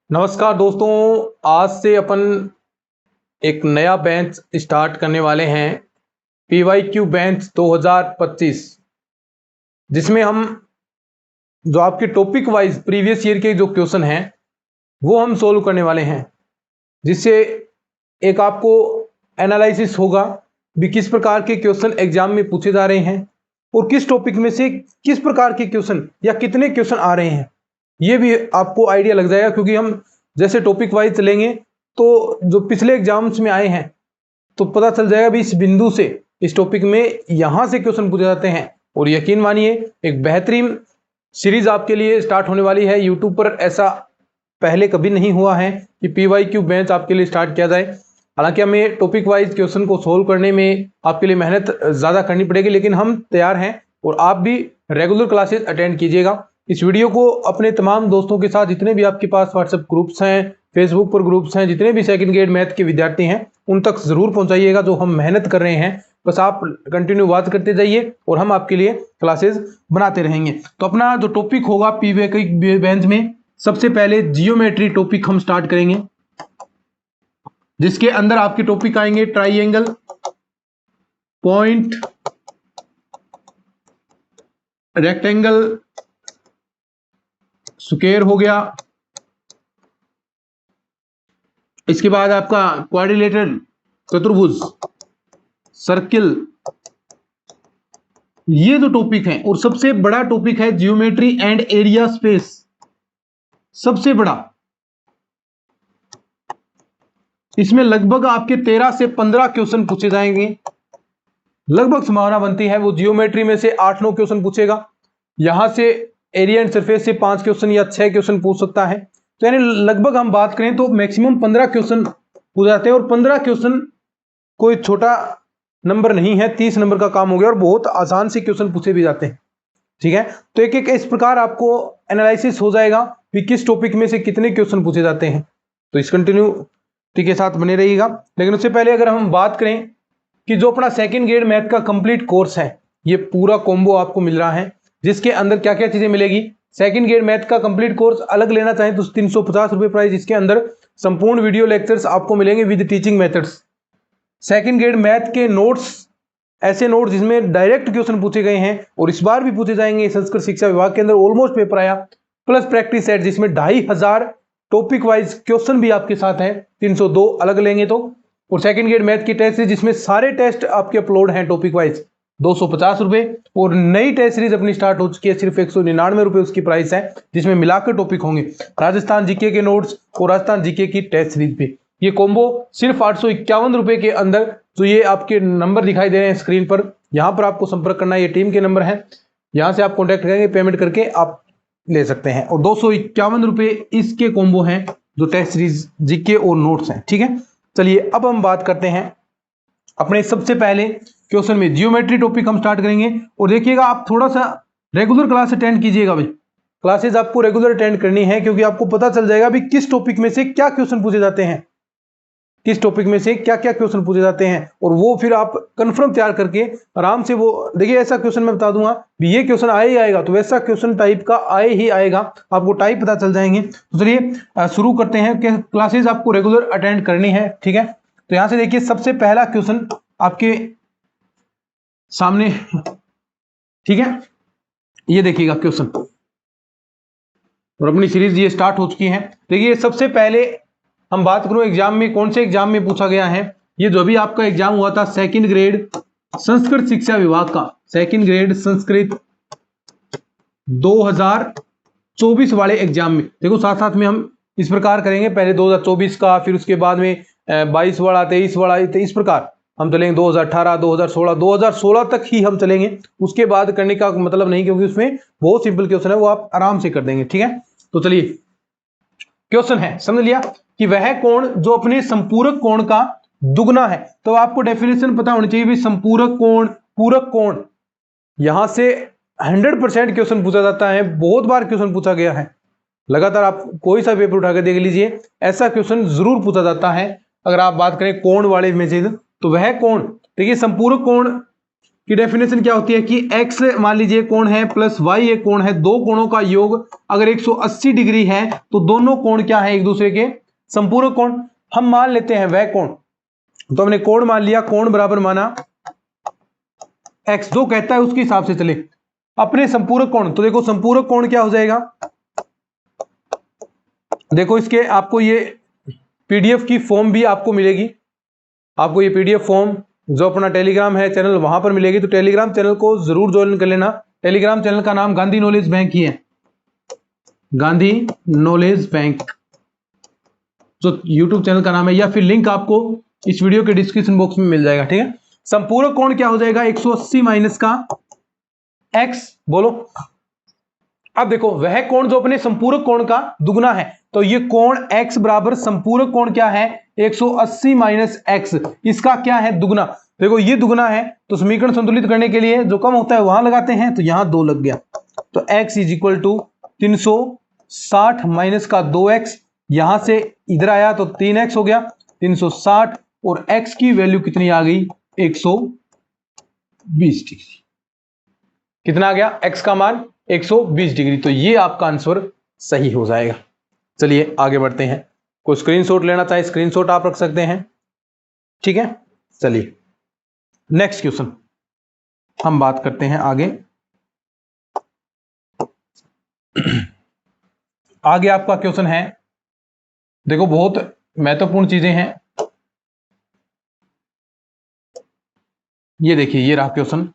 नमस्कार दोस्तों। आज से अपन एक नया बेंच स्टार्ट करने वाले हैं, PYQ बेंच 2025, जिसमें हम जो आपके टॉपिक वाइज प्रीवियस ईयर के जो क्वेश्चन हैं वो हम सोल्व करने वाले हैं, जिससे एक आपको एनालिसिस होगा भी किस प्रकार के क्वेश्चन एग्जाम में पूछे जा रहे हैं और किस टॉपिक में से किस प्रकार के क्वेश्चन या कितने क्वेश्चन आ रहे हैं, ये भी आपको आइडिया लग जाएगा। क्योंकि हम जैसे टॉपिक वाइज चलेंगे तो जो पिछले एग्जाम्स में आए हैं तो पता चल जाएगा भी इस बिंदु से इस टॉपिक में यहां से क्वेश्चन पूछे जाते हैं। और यकीन मानिए एक बेहतरीन सीरीज आपके लिए स्टार्ट होने वाली है। यूट्यूब पर ऐसा पहले कभी नहीं हुआ है कि PYQ बेंच आपके लिए स्टार्ट किया जाए। हालांकि हमें टॉपिक वाइज क्वेश्चन को सोल्व करने में आपके लिए मेहनत ज़्यादा करनी पड़ेगी, लेकिन हम तैयार हैं और आप भी रेगुलर क्लासेस अटेंड कीजिएगा। इस वीडियो को अपने तमाम दोस्तों के साथ, जितने भी आपके पास व्हाट्सएप ग्रुप्स हैं, फेसबुक पर ग्रुप्स हैं, जितने भी सेकंड ग्रेड मैथ के विद्यार्थी हैं उन तक जरूर पहुंचाइएगा। जो हम मेहनत कर रहे हैं बस आप कंटिन्यू वॉच करते जाइए और हम आपके लिए क्लासेस बनाते रहेंगे। तो अपना जो टॉपिक होगा PYQ बेंच में, सबसे पहले जियोमेट्री टॉपिक हम स्टार्ट करेंगे, जिसके अंदर आपके टॉपिक आएंगे ट्राइएंगल, पॉइंट, रेक्टेंगल, स्क्वायर हो गया, इसके बाद आपका क्वाड्रिलेटरल, चतुर्भुज, सर्किल, ये जो टॉपिक है। और सबसे बड़ा टॉपिक है जियोमेट्री एंड एरिया स्पेस, सबसे बड़ा। इसमें लगभग आपके 13 से 15 क्वेश्चन पूछे जाएंगे। लगभग संभावना बनती है वो जियोमेट्री में से 8-9 क्वेश्चन पूछेगा, यहां से एरिया एंड सरफेस से 5 क्वेश्चन या 6 क्वेश्चन पूछ सकता है। तो यानी लगभग हम बात करें तो मैक्सिमम 15 क्वेश्चन पूछ जाते हैं। और 15 क्वेश्चन कोई छोटा नंबर नहीं है, 30 नंबर का काम हो गया और बहुत आसान से क्वेश्चन पूछे भी जाते हैं। ठीक है, तो एक एक इस प्रकार आपको एनालिसिस हो जाएगा कि किस टॉपिक में से कितने क्वेश्चन पूछे जाते हैं। तो इस कंटिन्यूटी के साथ बने रहिएगा। लेकिन उससे पहले अगर हम बात करें कि जो अपना सेकंड ग्रेड मैथ का कंप्लीट कोर्स है, ये पूरा कॉम्बो आपको मिल रहा है, जिसके अंदर क्या क्या चीजें मिलेगी। सेकंड ग्रेड मैथ का कंप्लीट कोर्स अलग लेना चाहें तो 350 रुपए प्राइस। इसके अंदर संपूर्ण वीडियो लेक्चर्स आपको मिलेंगे with teaching methods. Second grade math के नोट्स, ऐसे नोट्स जिसमें डायरेक्ट क्वेश्चन पूछे गए हैं और इस बार भी पूछे जाएंगे। संस्कृत शिक्षा विभाग के अंदर ऑलमोस्ट पेपर आया, प्लस प्रैक्टिस सेट जिसमें 2500 टॉपिक वाइज क्वेश्चन भी आपके साथ हैं, 302 अलग लेंगे तो। और सेकंड ग्रेड मैथ की टेस्ट सीरीज जिसमें सारे टेस्ट आपके अपलोड हैं टॉपिक वाइज, 250 रुपए। और नई टेस्ट सीरीज अपनी स्टार्ट हो चुकी है, सिर्फ 199 रुपए उसकी प्राइस है, जिसमें मिलाकर टॉपिक होंगे राजस्थान जीके के नोट्स और राजस्थान जीके की टेस्ट सीरीज पे। ये कॉम्बो सिर्फ 851 रुपए के अंदर। तो ये आपके नंबर दिखाई दे रहे हैं स्क्रीन पर, यहां पर आपको संपर्क करना है, ये टीम के नंबर है, यहां से आप कॉन्टैक्ट करेंगे, पेमेंट करके आप ले सकते हैं। और 251 रुपए इसके कॉम्बो हैं जो टेस्ट सीरीज जीके और नोट्स हैं। ठीक है, चलिए अब हम बात करते हैं अपने सबसे पहले क्वेश्चन में। जियोमेट्री टॉपिक हम स्टार्ट करेंगे और देखिएगा आप थोड़ा सा रेगुलर क्लास अटेंड कीजिएगा भाई। क्लासेस आपको रेगुलर अटेंड करनी है, क्योंकि आपको पता चल जाएगा भी किस टॉपिक में से क्या क्वेश्चन पूछे जाते हैं, किस टॉपिक में से क्या क्या क्वेश्चन पूछे जाते हैं। और वो फिर आप कंफर्म तैयार करके आराम से वो देखिए, ऐसा क्वेश्चन मैं बता दूंगा भी ये क्वेश्चन आए ही आएगा, तो वैसा क्वेश्चन टाइप का आए ही आएगा, आपको टाइप पता चल जाएंगे। तो चलिए शुरू करते हैं कि क्लासेस आपको रेगुलर अटेंड करनी है। ठीक है, तो यहां से देखिए सबसे पहला क्वेश्चन आपके सामने, ठीक है, ये देखिएगा क्वेश्चन। और अपनी सीरीज ये स्टार्ट हो चुकी है। देखिए सबसे पहले हम बात करूं एग्जाम में, कौन से एग्जाम में पूछा गया है। ये जो भी आपका एग्जाम हुआ था सेकंड ग्रेड संस्कृत शिक्षा विभाग का, सेकंड ग्रेड संस्कृत 2024 वाले एग्जाम में। देखो साथ साथ में हम इस प्रकार करेंगे, पहले 2024 का, फिर उसके बाद में 22 वाला, 23 वाला, इस प्रकार हम चलेंगे। 2018, 2016, 2016 तक ही हम चलेंगे, उसके बाद करने का मतलब नहीं, क्योंकि उसमें बहुत सिंपल क्वेश्चन है, वो आप आराम से कर देंगे। ठीक है, तो चलिए क्वेश्चन है, समझ लिया कि वह कोण जो अपने संपूरक कोण का दुगना है। तो आपको डेफिनेशन पता होनी चाहिए भी संपूरक कोण, पूरक कोण। यहां से 100% क्वेश्चन पूछा जाता है, बहुत बार क्वेश्चन पूछा गया है। लगातार आप कोई सा पेपर उठाकर देख लीजिए, ऐसा क्वेश्चन जरूर पूछा जाता है। अगर आप बात करें कोण वाले में से, तो वह कोण देखिए संपूरक कोण की डेफिनेशन क्या होती है कि x मान लीजिए कोण है प्लस y एक कोण है, दो कोणों का योग अगर 180 डिग्री है तो दोनों कोण क्या है, एक दूसरे के संपूरक कोण। हम मान लेते हैं वह कोण, तो हमने कोण मान लिया, कोण बराबर माना x, जो कहता है उसके हिसाब से चले। अपने संपूरक कोण, तो देखो संपूरक कोण क्या हो जाएगा, देखो इसके आपको ये पीडीएफ की फॉर्म भी आपको मिलेगी, आपको ये पीडीएफ फॉर्म जो अपना टेलीग्राम है चैनल वहां पर मिलेगी, तो टेलीग्राम चैनल को जरूर ज्वाइन कर लेना। टेलीग्राम चैनल का नाम गांधी नॉलेज बैंक ही है, गांधी नॉलेज बैंक जो यूट्यूब चैनल का नाम है, या फिर लिंक आपको इस वीडियो के डिस्क्रिप्शन बॉक्स में मिल जाएगा। ठीक है, संपूरक कोण क्या हो जाएगा, 180 माइनस का x, बोलो। अब देखो वह कोण जो अपने संपूरक कोण का दुगना है, तो ये कोण x बराबर संपूरक कोण क्या है, 180 माइनस x, इसका क्या है, दुगना। देखो ये दुगना है तो समीकरण संतुलित करने के लिए जो कम होता है वहां लगाते हैं, तो यहां 2 लग गया, तो x is equal to 360 minus का 2x, यहां से इधर आया तो 3x हो गया 360, और x की वैल्यू कितनी आ गई, 120 डिग्री। कितना आ गया, x का मान 120 डिग्री। तो ये आपका आंसर सही हो जाएगा। चलिए आगे बढ़ते हैं, कोई स्क्रीनशॉट लेना चाहे स्क्रीनशॉट आप रख सकते हैं। ठीक है, चलिए नेक्स्ट क्वेश्चन हम बात करते हैं आगे। आगे आपका क्वेश्चन है, देखो बहुत महत्वपूर्ण चीजें हैं, ये देखिए ये रहा क्वेश्चन।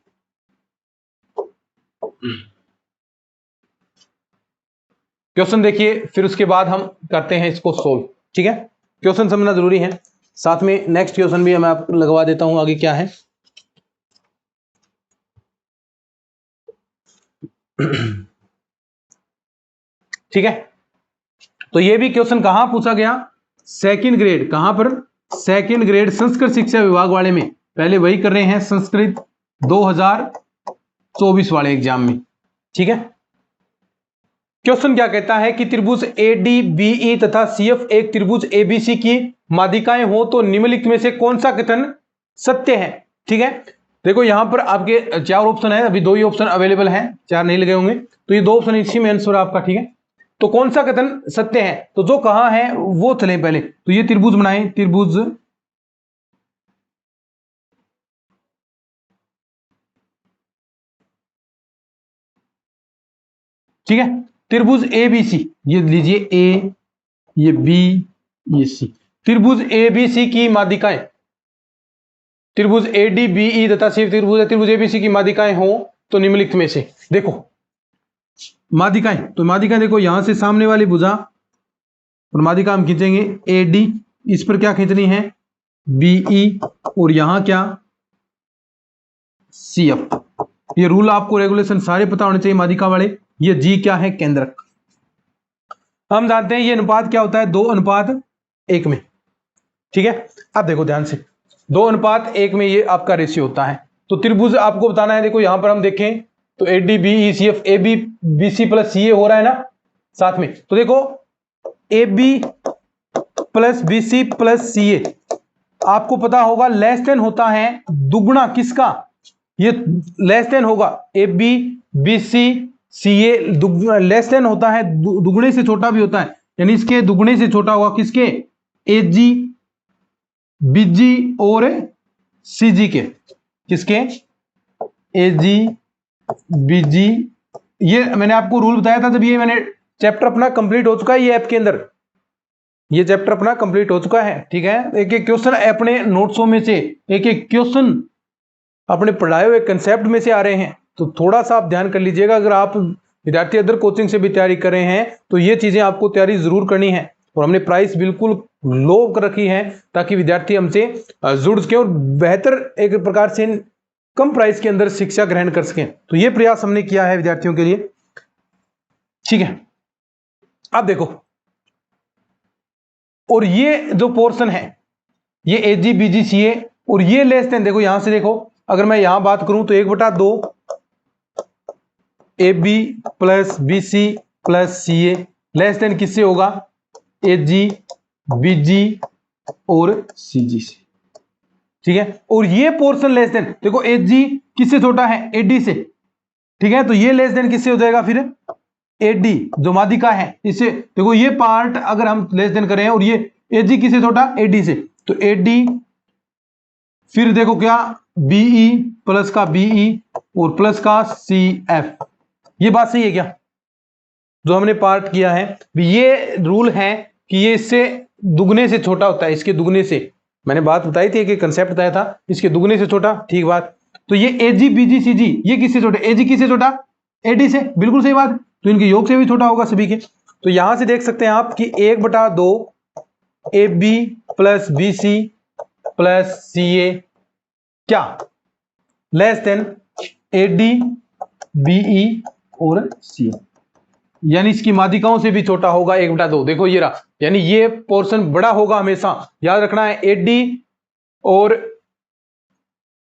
क्वेश्चन देखिए, फिर उसके बाद हम करते हैं इसको सोल्व। ठीक है, क्वेश्चन समझना जरूरी है, साथ में नेक्स्ट क्वेश्चन भी मैं आपको लगवा देता हूं आगे क्या है। ठीक है, तो ये भी क्वेश्चन कहां पूछा गया, सेकंड ग्रेड, कहां पर, सेकंड ग्रेड संस्कृत शिक्षा विभाग वाले में, पहले वही कर रहे हैं संस्कृत 2024 वाले एग्जाम में। ठीक है, क्वेश्चन क्या कहता है कि त्रिभुज ADBE तथा CF एक त्रिभुज ABC की माध्यिकाएं हो तो निम्नलिखित में से कौन सा कथन सत्य है। ठीक है, देखो यहां पर आपके 4 ऑप्शन है, अभी 2 ही ऑप्शन अवेलेबल हैं, 4 नहीं लगे होंगे, तो ये 2 ऑप्शन इसी में आंसर आपका। ठीक है, तो कौन सा कथन सत्य है, तो जो कहा है वो चले पहले, तो ये त्रिभुज बनाए, त्रिभुज ठीक है, त्रिभुज ABC, ये लीजिए A, ये B, ये C, त्रिभुज ABC की माध्यिकाएं, त्रिभुज ADBE तथा शिव त्रिभुज ABC की माध्यिकाएं हो तो निम्नलिखित में से, देखो माध्यिकाएं, तो माध्यिकाएं देखो यहां से सामने वाली भुजा और माध्यिका हम खींचेंगे AD, इस पर क्या खींचनी है BE, और यहां क्या CF। ये रूल आपको रेगुलेशन सारे पता होने चाहिए माध्यिका वाले। ये G क्या है, केंद्रक। हम जानते हैं ये अनुपात क्या होता है, 2:1 में। ठीक है, अब देखो ध्यान से, 2:1 में ये आपका रेशियो होता है। तो त्रिभुज आपको बताना है, देखो यहां पर हम देखें तो ADBE CF ABBC plus CA हो रहा है ना साथ में, तो देखो AB plus BC plus CA आपको पता होगा लेस देन होता है दुगुना किसका, ये लेस देन होगा ABBC CA, लेस देन होता है दुगुने से छोटा भी होता है, यानी इसके दुगुने से छोटा होगा किसके, AG BG और CG के, किसके AG BG। ये मैंने आपको रूल बताया था जब ये मैंने चैप्टर अपना कंप्लीट हो चुका है, ये ऐप के अंदर ये चैप्टर अपना कंप्लीट हो चुका है। ठीक है, एक एक क्वेश्चन अपने नोट्सों में से, एक एक क्वेश्चन अपने पढ़ाए हुए कंसेप्ट में से आ रहे हैं, तो थोड़ा सा आप ध्यान कर लीजिएगा। अगर आप विद्यार्थी अदर कोचिंग से भी तैयारी कर रहे हैं तो ये चीजें आपको तैयारी जरूर करनी है, और हमने प्राइस बिल्कुल लो कर रखी है ताकि विद्यार्थी हमसे जुड़ सके और बेहतर एक प्रकार से कम प्राइस के अंदर शिक्षा ग्रहण कर सकें। तो ये प्रयास हमने किया है विद्यार्थियों के लिए। ठीक है, अब देखो, और ये जो पोर्शन है ये AG BG CA, और ये लेस देन, देखो यहां से देखो, अगर मैं यहां बात करूं तो 1/2 AB plus BC plus CA less than किससे होगा, AG BG और CG से। ठीक है, और ये पोर्शन लेस देन, देखो AG किससे छोटा है, एडी से, ठीक है। तो ये लेस देन किससे हो जाएगा फिर, एडी जो माध्यिका है इससे। देखो ये पार्ट अगर हम लेस देन करें और ये एजी किससे छोटा, एडी से, तो एडी फिर देखो क्या, बीई प्लस का बीई और प्लस का सी एफ। ये बात सही है क्या, जो हमने पार्ट किया है। ये रूल है कि ये इससे दुगने से छोटा होता है, इसके दुगने से, मैंने बात बताई थी कि कंसेप्ट बताया था, इसके दुगने से छोटा, ठीक बात। तो ये एजी बीजी सीजी ये किससे छोटा, एजी किससे छोटा, एडी से, बिल्कुल सही बात। तो इनके योग से भी छोटा होगा सभी के। तो यहां से देख सकते हैं आप कि 1/2 A B plus B C plus C A क्या less than A D BE और सी, यानी इसकी माध्यिकाओं से भी छोटा होगा 1/2। देखो ये रहा, यानी ये पोर्शन बड़ा होगा हमेशा, याद रखना है। एडी और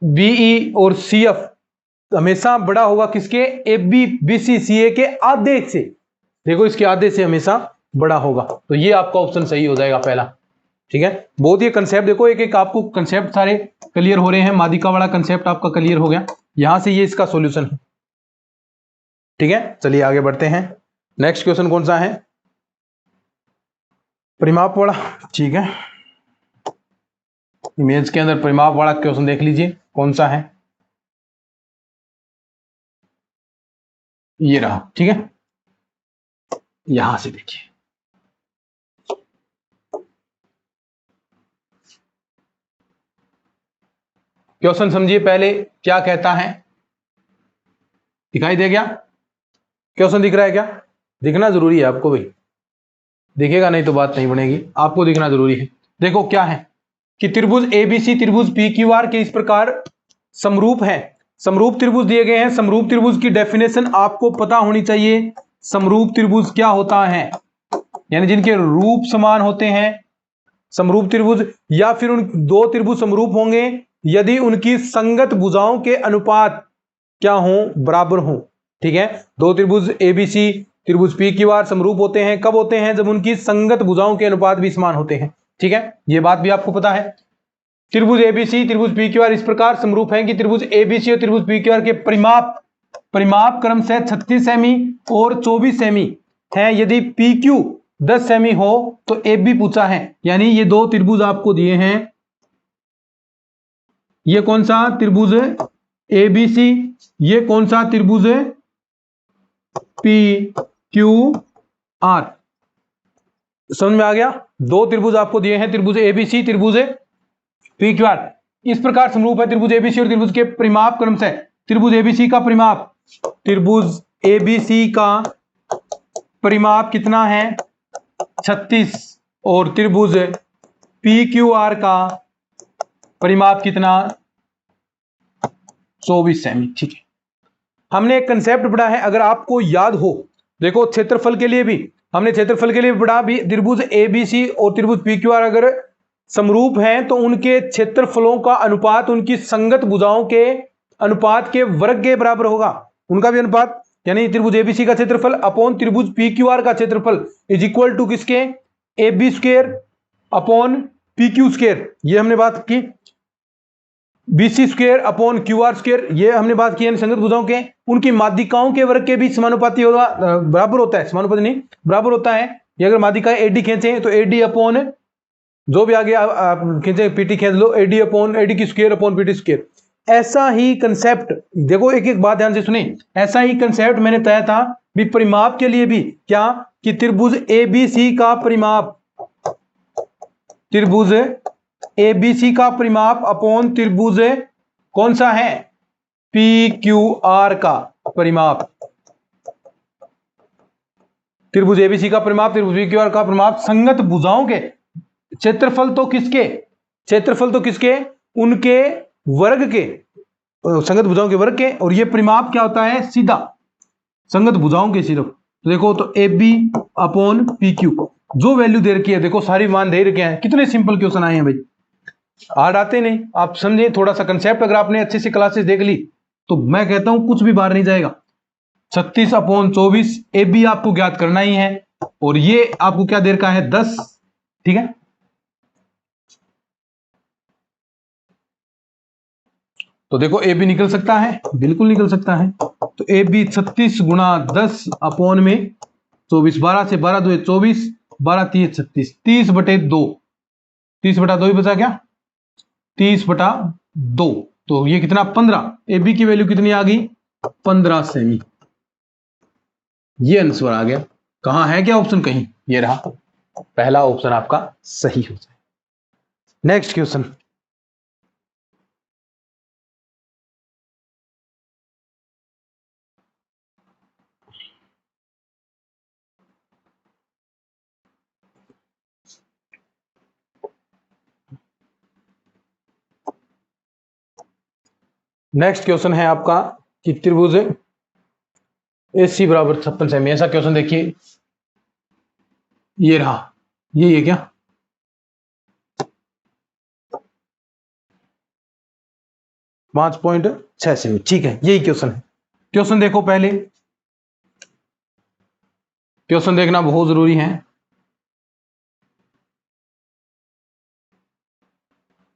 बीई और सीएफ हमेशा बड़ा होगा किसके, ए बी बी सी सी ए के आधे से। देखो इसके आधे से हमेशा बड़ा होगा। तो ये आपका ऑप्शन सही हो जाएगा पहला, ठीक है। बहुत ही कंसेप्ट देखो, एक एक आपको कंसेप्ट सारे क्लियर हो रहे हैं। माध्यिका वाला कंसेप्ट आपका क्लियर हो गया, यहां से ये इसका सॉल्यूशन है, ठीक है। चलिए आगे बढ़ते हैं। नेक्स्ट क्वेश्चन कौन सा है, परिमाप वाला, ठीक है। इमेज के अंदर परिमाप वाला क्वेश्चन देख लीजिए कौन सा है, ये रहा, ठीक है। यहां से देखिए, क्वेश्चन समझिए पहले क्या कहता है। दिखाई दे गया, क्वेश्चन दिख रहा है क्या, दिखना जरूरी है आपको भाई, दिखेगा नहीं तो बात नहीं बनेगी, आपको दिखना जरूरी है। देखो क्या है कि त्रिभुज एबीसी त्रिभुज पी क्यू आर के इस प्रकार समरूप है। समरूप त्रिभुज दिए गए हैं। समरूप त्रिभुज की डेफिनेशन आपको पता होनी चाहिए। समरूप त्रिभुज क्या होता है, यानी जिनके रूप समान होते हैं समरूप त्रिभुज, या फिर उन दो त्रिभुज समरूप होंगे यदि उनकी संगत भुजाओं के अनुपात क्या हो, बराबर हो, ठीक है। दो त्रिभुज एबीसी त्रिभुज पी क्यू आर समरूप होते हैं, कब होते हैं, जब उनकी संगत भुजाओं के अनुपात भी समान होते हैं, ठीक है। ये बात भी आपको पता है। त्रिभुज एबीसी त्रिभुज पी क्यू आर इस प्रकार समरूप हैं कि त्रिभुज एबीसी और त्रिभुज पी क्यू आर के परिमाप क्रम से 36 सेमी और 24 सेमी है। यदि पी क्यू 10 सेमी हो तो ए बी पूछा है, यानी ये दो त्रिभुज आपको दिए हैं। ये कौन सा त्रिभुज है, ए बी सी, ये कौन सा त्रिभुज है, पी क्यू आर। समझ में आ गया, दो त्रिभुज आपको दिए हैं, त्रिभुज ए बी सी त्रिभुज पी क्यू आर इस प्रकार समरूप है। त्रिभुज एबीसी और त्रिभुज के परिमाप क्रम से, त्रिभुज एबीसी का परिमाप, त्रिभुज एबीसी का परिमाप कितना है 36 और त्रिभुज पी क्यू आर का परिमाप कितना 24 सेमी, ठीक है। हमने एक कंसेप्ट पढ़ा है, अगर आपको याद हो, देखो क्षेत्रफल के लिए भी हमने क्षेत्रफल के लिए पढ़ा भी, त्रिभुज एबीसी और त्रिभुज पी क्यू आर अगर समरूप हैं तो उनके क्षेत्रफलों का अनुपात उनकी संगत भुजाओं के अनुपात के वर्ग के बराबर होगा, उनका भी अनुपात। यानी त्रिभुज एबीसी का क्षेत्रफल अपॉन त्रिभुज पी क्यू आर का क्षेत्रफल इज इक्वल टू किसके, A B square upon P Q square, ये हमने बात की। BC square upon Q R square, ये हमने बात की है। संगत भुजाओं के उनकी माध्यिकाओं के वर्ग के बीच समानुपाती होगा, बराबर होता है, समानुपाती नहीं बराबर होता है। ये अगर माध्यिकाएं एडी खींचे तो एडी अपॉन जो भी आगे आप खींचे पीटी खींच लो, एडी अपॉन एडी की स्क्वायर अपॉन पीटी स्क्वायर। ऐसा ही कंसेप्ट, देखो एक एक बात ध्यान से सुने, ऐसा ही कंसेप्ट मैंने बताया था भी परिमाप के लिए भी, क्या कि त्रिभुज एबीसी का परिमाप, त्रिभुज एबीसी का परिमाप अपॉन त्रिभुज कौन सा है, पी क्यू आर का परिमाप। त्रिभुज एबीसी का परिमाप त्रिभुज पी क्यू आर का परिमाप संगत भुजाओं के क्षेत्रफल तो किसके, क्षेत्रफल तो किसके, उनके वर्ग के, संगत भुजाओं के वर्ग के। और ये परिमाप क्या होता है, सीधा संगत भुजाओं के सिर्फ। तो देखो तो A B upon P Q, जो वैल्यू दे रखी है, देखो सारी मान दे रखे हैं। कितने सिंपल क्वेश्चन आए हैं भाई, हार्ड आते नहीं। आप समझे थोड़ा सा कंसेप्ट, अगर आपने अच्छे से क्लासेस देख ली तो मैं कहता हूं कुछ भी बाहर नहीं जाएगा। 36 अपॉन 24 ए बी आपको ज्ञात करना ही है, और ये आपको क्या दे रखा है 10, ठीक है। तो देखो ए बी निकल सकता है, बिल्कुल निकल सकता है। तो ए बी 36 गुणा 10 अपॉन में 24, 12 से 12 2 24, 12 3 36, 30/2, 30/2 ही बचा क्या, 30/2। तो ये कितना 15, ए बी की वैल्यू कितनी आ गई 15 सेमी। ये आंसर आ गया। कहां है क्या ऑप्शन, कहीं ये रहा, पहला ऑप्शन आपका सही हो जाए। Next question. नेक्स्ट क्वेश्चन है आपका कि त्रिभुज AC बराबर 56 सेमी। ऐसा क्वेश्चन देखिए, ये रहा, ये क्या 5.6 सेमी, ठीक है, यही क्वेश्चन है। क्वेश्चन देखो, पहले क्वेश्चन देखना बहुत जरूरी है।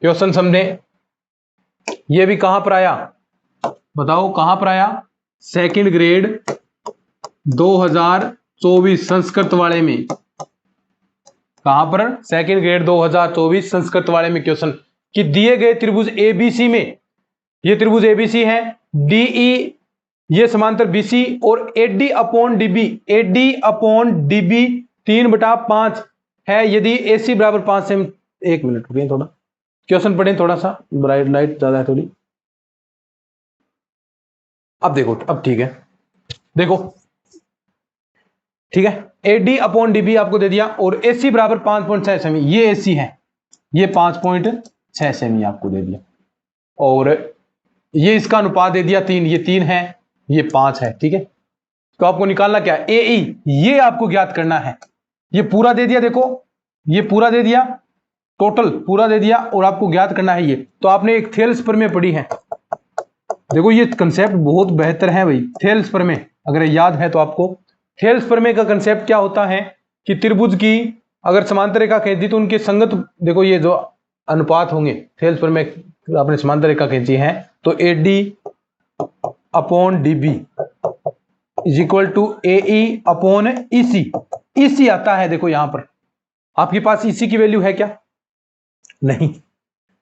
क्वेश्चन समझे। ये भी कहां पर आया, बताओ कहां पर आया, सेकंड ग्रेड 2024 संस्कृत वाले में। कहां पर, सेकंड ग्रेड 2024 संस्कृत वाले में क्वेश्चन कि दिए गए त्रिभुज एबीसी में, ये त्रिभुज एबीसी है, डीई ये समांतर बीसी और AD upon DB, AD upon DB 3/5 है यदि एसी बराबर 5 से। एक मिनट रुकिए, थोड़ा क्वेश्चन पढ़ें, थोड़ा सा ब्राइट लाइट ज्यादा है थोड़ी। अब देखो, अब ठीक है, देखो ठीक है, एडी अपॉन डीबी आपको दे दिया और एसी बराबर 5.6 सेमी, ये एसी है, ये 5.6 सेमी आपको दे दिया, और ये इसका अनुपात दे दिया 3, ये 3 है, ये 5 है, ठीक है। तो आपको निकालना क्या है, एई, ये आपको ज्ञात करना है। ये पूरा दे दिया, देखो ये पूरा दे दिया, टोटल पूरा दे दिया, और आपको ज्ञात करना है ये। तो आपने एक थेल्स प्रमेय पढ़ी है, देखो ये कंसेप्ट बहुत बेहतर है भाई, थेल्स प्रमेय अगर याद है तो आपको। थेल्स प्रमेय का कंसेप्ट क्या होता है कि त्रिभुज की अगर समांतर रेखा खींच दी तो उनके संगत, देखो ये जो अनुपात होंगे, थेल्स प्रमेय आपने समांतर रेखा खींची है, तो AD upon DB is equal to AE upon EC. EC आता है, देखो यहां पर आपके पास ईसी की वैल्यू है क्या, नहीं,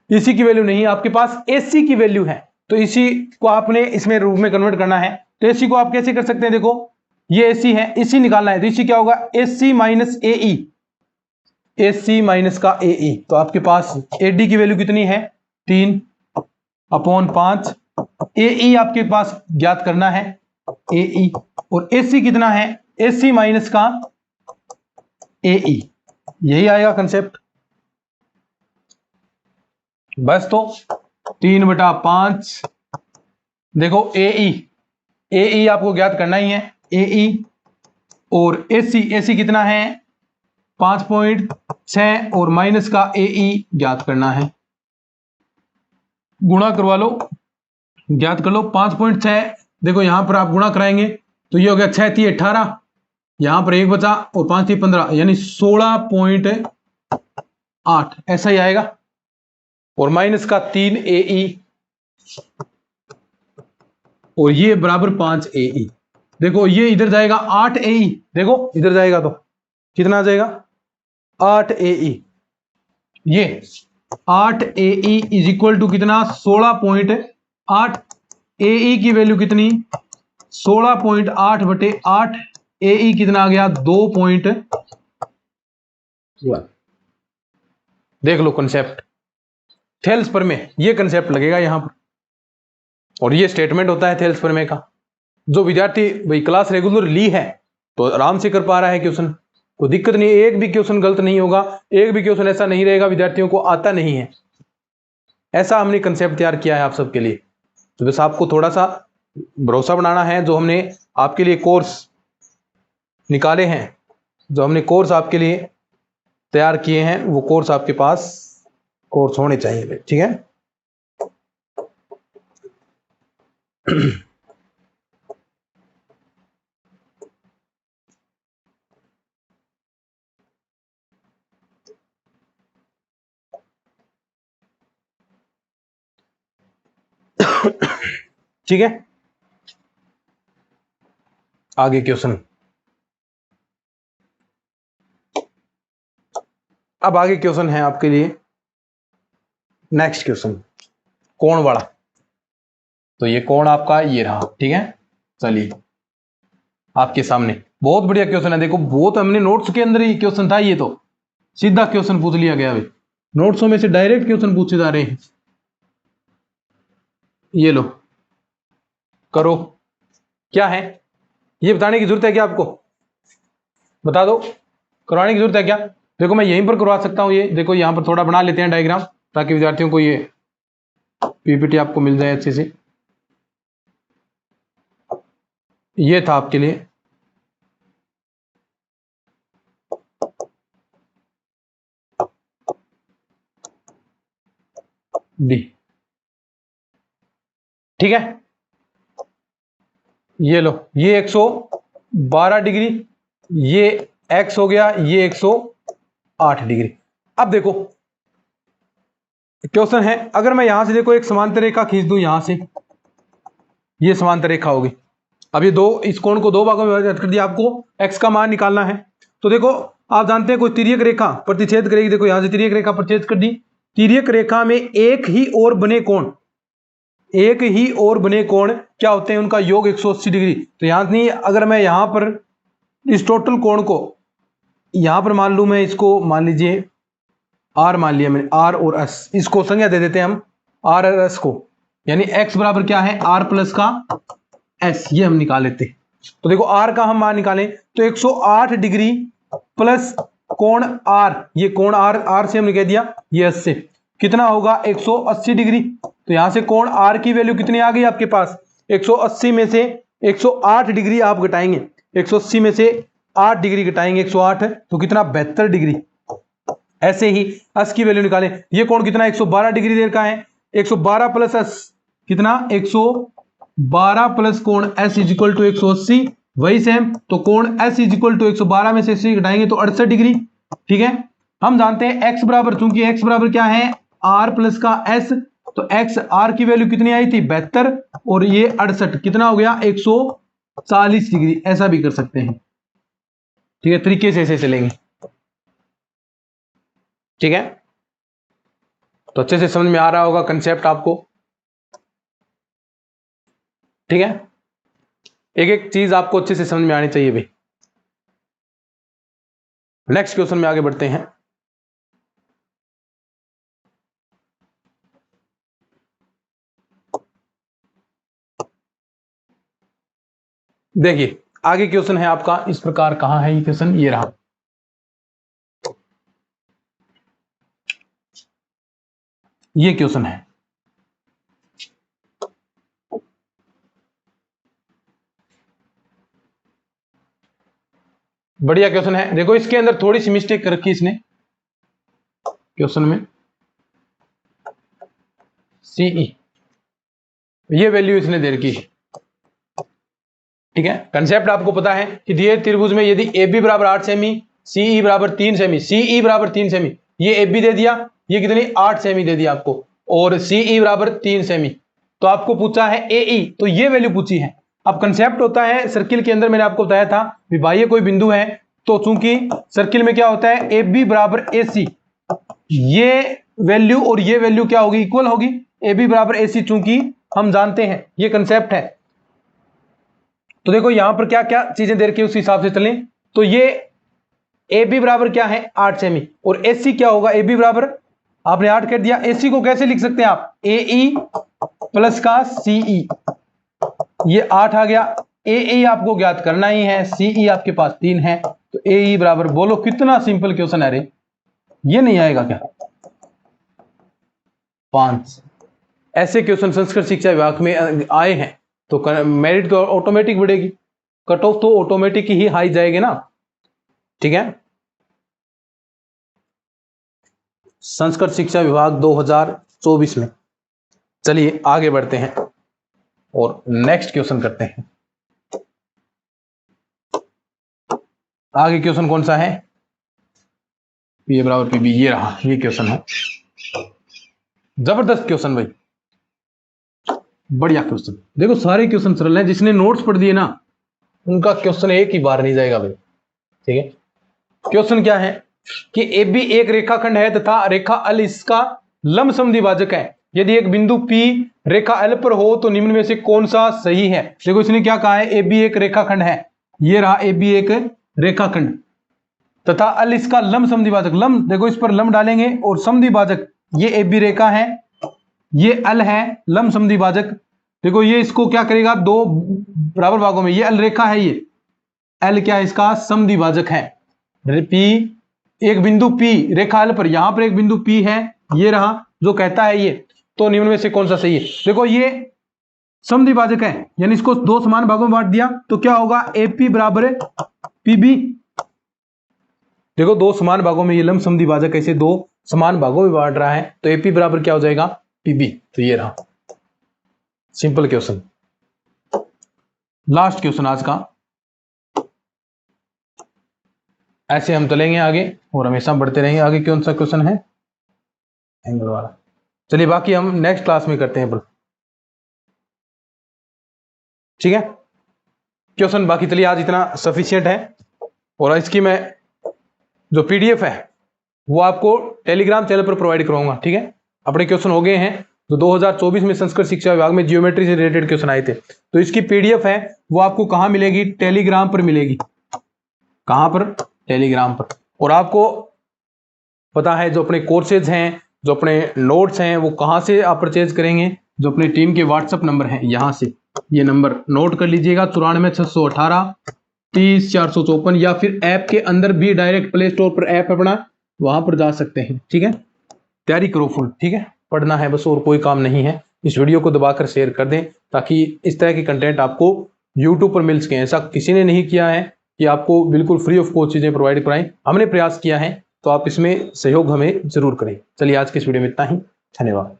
ईसी की वैल्यू नहीं, आपके पास एसी की वैल्यू है। तो इसी को आपने इसमें रूप में कन्वर्ट करना है। तो एसी को आप कैसे कर सकते हैं, देखो ये एसी है, एसी निकालना है, तो इसी क्या होगा, एसी माइनस एई, एसी माइनस का एई। तो आपके पास एडी की वैल्यू कितनी है 3/5, एई आपके पास ज्ञात करना है एई, और एसी कितना है, एसी माइनस का एई, यही आएगा कंसेप्ट बस। तो 3/5, देखो एई, एई आपको ज्ञात करना ही है, एई, और एसी, एसी कितना है 5.6, और माइनस का एई ज्ञात करना है, गुणा करवा लो, ज्ञात कर लो 5.6। देखो यहां पर आप गुणा कराएंगे तो ये हो गया 6 3 18, यहां पर 1 बचा और 5 3 15, यानी 16.8 ऐसा ही आएगा, और माइनस का 3 एई, और ये बराबर 5 एई। देखो ये इधर जाएगा 8 एई, देखो इधर जाएगा तो कितना आ जाएगा 8 एई, ये 8 एई इज इक्वल टू कितना 16.8, एई की वैल्यू कितनी 16.8/8, एई कितना आ गया 2.1। देख लो कंसेप्ट, थेल्स प्रमेय ये कंसेप्ट लगेगा यहां पर, और ये स्टेटमेंट होता है थेल्स प्रमेय का। जो विद्यार्थी भाई क्लास रेगुलर ली है तो आराम से कर पा रहा है क्वेश्चन, कोई दिक्कत नहीं, एक भी क्वेश्चन गलत नहीं होगा, एक भी क्वेश्चन ऐसा नहीं रहेगा विद्यार्थियों को आता नहीं है, ऐसा हमने कंसेप्ट तैयार किया है आप सबके लिए। तो बस आपको थोड़ा सा भरोसा बनाना है, जो हमने आपके लिए कोर्स निकाले हैं, जो हमने कोर्स आपके लिए तैयार किए हैं, वो कोर्स आपके पास कोर्स होने चाहिए, ठीक है। ठीक है, आगे क्वेश्चन। अब आगे क्वेश्चन है आपके लिए, नेक्स्ट क्वेश्चन कोण वाला। तो ये कोण आपका ये रहा, ठीक है। चलिए आपके सामने बहुत बढ़िया क्वेश्चन है, देखो बहुत हमने नोट्स के अंदर ही क्वेश्चन था, ये तो सीधा क्वेश्चन पूछ लिया गया, अभी नोट्सों में से डायरेक्ट क्वेश्चन पूछे जा रहे हैं। ये लो करो, क्या है ये बताने की जरूरत है क्या आपको, बता दो, करवाने की जरूरत है क्या? देखो मैं यहीं पर करवा सकता हूं, ये देखो यहां पर थोड़ा बना लेते हैं डायग्राम, ताकि विद्यार्थियों को ये पीपीटी आपको मिल जाए अच्छे से। ये था आपके लिए डी, ठीक है। ये लो, ये 112 डिग्री, ये एक्स हो गया, ये 108 डिग्री। अब देखो क्वेश्चन है, अगर मैं यहां से देखो एक समांतर रेखा खींच दूं, यहां से ये समांतर रेखा होगी। अब ये दो, इस कोण को दो भागों में विभाजित कर दिया, आपको एक्स का मान निकालना है। तो देखो आप जानते हैं कोई तिर्यक रेखा प्रतिच्छेद करेगी, देखो यहां से तिर्यक रेखा प्रतिच्छेद कर दी, तिर्यक रेखा में एक ही और बने कोण, एक ही और बने कोण क्या होते हैं, उनका योग 180 डिग्री। तो यहां नहीं, अगर मैं यहां पर इस टोटल कोण को यहां पर मान लूं, मैं इसको मान लीजिए आर मान लिया मैंने, आर और एस, इसको संज्ञा दे देते हैं हम आर और एस को, यानी एक्स बराबर क्या है, आर प्लस का एस, ये हम निकाल लेते हैं। तो देखो आर का हम मान निकालें तो 108 डिग्री प्लस कोण आर, ये कोण आर, आर से हमने कह दिया ये एस से, कितना होगा 180 डिग्री। तो यहां से कोण आर की वैल्यू कितनी आ गई आपके पास, 180 में से 108 डिग्री आप घटाएंगे, 180 में से 8 डिग्री घटाएंगे 108, तो कितना 72 डिग्री। ऐसे ही एस की वैल्यू निकालें, ये कोण कितना 112 डिग्री देर का है, 112 प्लस एस कितना 112 प्लस कोण एस इज इक्वल टू 180, वही सेम। तो कोण एस इज इक्वल टू 112 में से 80 घटाएंगे तो 68 डिग्री, ठीक है। हम जानते हैं एक्स बराबर, चूंकि एक्स बराबर क्या है आर प्लस का एस, तो एक्स आर की वैल्यू कितनी आई थी 72, और ये 68 कितना हो गया 140 डिग्री, ऐसा भी कर सकते हैं, ठीक है, तरीके से ऐसे चलेंगे, ठीक है। तो अच्छे से समझ में आ रहा होगा कंसेप्ट आपको, ठीक है। एक एक चीज आपको अच्छे से समझ में आनी चाहिए भाई। नेक्स्ट क्वेश्चन में आगे बढ़ते हैं। देखिए आगे क्वेश्चन है आपका इस प्रकार, कहां है ये क्वेश्चन, ये रहा। ये क्वेश्चन है, बढ़िया क्वेश्चन है। देखो इसके अंदर थोड़ी सी मिस्टेक कर रखी इसने क्वेश्चन में, सीई ये वैल्यू इसने दे रखी है, ठीक है। कंसेप्ट आपको पता है कि दिए त्रिभुज में यदि ए बी बराबर 8 सेमी, सीई बराबर 3 सेमी, सीई बराबर 3 सेमी, ये ए बी दे दिया, ये कितनी 8 सेमी दे दिया आपको, और सीई बराबर 3 सेमी, तो आपको पूछा है एई, तो ये वैल्यू पूछी है। अब कंसेप्ट होता है सर्किल के अंदर, मैंने आपको बताया था बाह्य कोई बिंदु है, तो चूंकि सर्किल में क्या होता है ए बी बराबर ए सी, ये वैल्यू और ये वैल्यू क्या होगी इक्वल होगी, ए बी बराबर ए सी, चूंकि हम जानते हैं ये कंसेप्ट है। तो देखो यहां पर क्या क्या चीजें दे रखी है उस हिसाब से चलें। तो ये ए बी बराबर क्या है 8 सेमी, और ए सी क्या होगा, ए बी बराबर आपने 8 कर दिया, ए सी को कैसे लिख सकते हैं आप, ए ई प्लस का सीई, ये 8 आ गया, ए ई आपको ज्ञात करना ही है, सीई आपके पास 3 है, तो ए ई बराबर, बोलो कितना सिंपल क्वेश्चन है रे, ये नहीं आएगा क्या 5। ऐसे क्वेश्चन संस्कृत शिक्षा विभाग में आए हैं, तो मेरिट तो ऑटोमेटिक बढ़ेगी, कट ऑफ तो ऑटोमेटिक ही हाई जाएगी ना, ठीक है। संस्कृत शिक्षा विभाग 2024 में। चलिए आगे बढ़ते हैं और नेक्स्ट क्वेश्चन करते हैं। आगे क्वेश्चन कौन सा है, पी ए बराबर पी बी, ये रहा, ये क्वेश्चन है, जबरदस्त क्वेश्चन भाई। बढ़िया क्वेश्चन। देखो सारे क्वेश्चन सरल हैं, जिसने नोट्स पढ़ दिए ना उनका क्वेश्चन एक ही बार नहीं जाएगा भाई। ठीक है, क्वेश्चन क्या है कि ए बी एक रेखाखंड है तथा रेखा एल इसका लंबसम द्विभाजक है। यदि एक बिंदु P रेखा एल पर हो तो निम्न में से कौन सा सही है। देखो इसने क्या कहा है, ए बी एक रेखाखंड है, ये रहा ए बी एक रेखाखंड तथा एल इसका लंबसम द्विभाजक। लंब देखो इस पर लंब डालेंगे और समद्विभाजक, ये ए बी रेखा है, ये एल है लंबसम द्विभाजक। देखो ये इसको क्या करेगा, दो बराबर भागों में, ये एल रेखा है, ये एल क्या है इसका समद्विभाजक है। पी एक बिंदु P रेखा एल पर, यहां पर एक बिंदु P है, ये रहा जो कहता है ये, तो निम्न में से कौन सा सही है। देखो ये समद्विभाजक है, यानी इसको दो समान भागों में बांट दिया तो क्या होगा, AP बराबर PB। देखो दो समान भागों में ये लंब समद्विभाजक ऐसे दो समान भागों में बांट रहा है, तो AP बराबर क्या हो जाएगा, PB। तो ये रहा सिंपल क्वेश्चन। लास्ट क्वेश्चन आज का, ऐसे हम चलेंगे आगे और हमेशा बढ़ते रहेंगे आगे। कौन सा क्वेश्चन है, एंगल वाला। चलिए बाकी हम नेक्स्ट क्लास में करते हैं, ठीक है क्वेश्चन। बाकी चलिए आज इतना सफिशिएंट है, और इसकी मैं जो PDF है वो आपको टेलीग्राम चैनल पर प्रोवाइड कराऊंगा। ठीक है, अपने क्वेश्चन हो गए हैं जो 2024 में संस्कृत शिक्षा विभाग में जियोमेट्री से रिलेटेड क्वेश्चन आए थे, तो इसकी PDF है वो आपको कहां मिलेगी, टेलीग्राम पर मिलेगी। कहां पर, टेलीग्राम पर। और आपको पता है जो अपने कोर्सेज हैं, जो अपने नोट्स हैं, वो कहां से आप परचेज करेंगे, जो अपनी टीम के व्हाट्सएप नंबर है, यहां से ये नंबर नोट कर लीजिएगा, 94 618 30 454, या फिर ऐप के अंदर भी डायरेक्ट प्ले स्टोर पर ऐप अपना, वहां पर जा सकते हैं। ठीक है, तैयारी करो फुल। ठीक है, पढ़ना है बस, और कोई काम नहीं है। इस वीडियो को दबाकर शेयर कर दें ताकि इस तरह की कंटेंट आपको यूट्यूब पर मिल सके। ऐसा किसी ने नहीं किया है कि आपको बिल्कुल फ्री ऑफ कॉस्ट चीजें प्रोवाइड कराएं, हमने प्रयास किया है, तो आप इसमें सहयोग हमें जरूर करें। चलिए आज की इस वीडियो में इतना ही, धन्यवाद।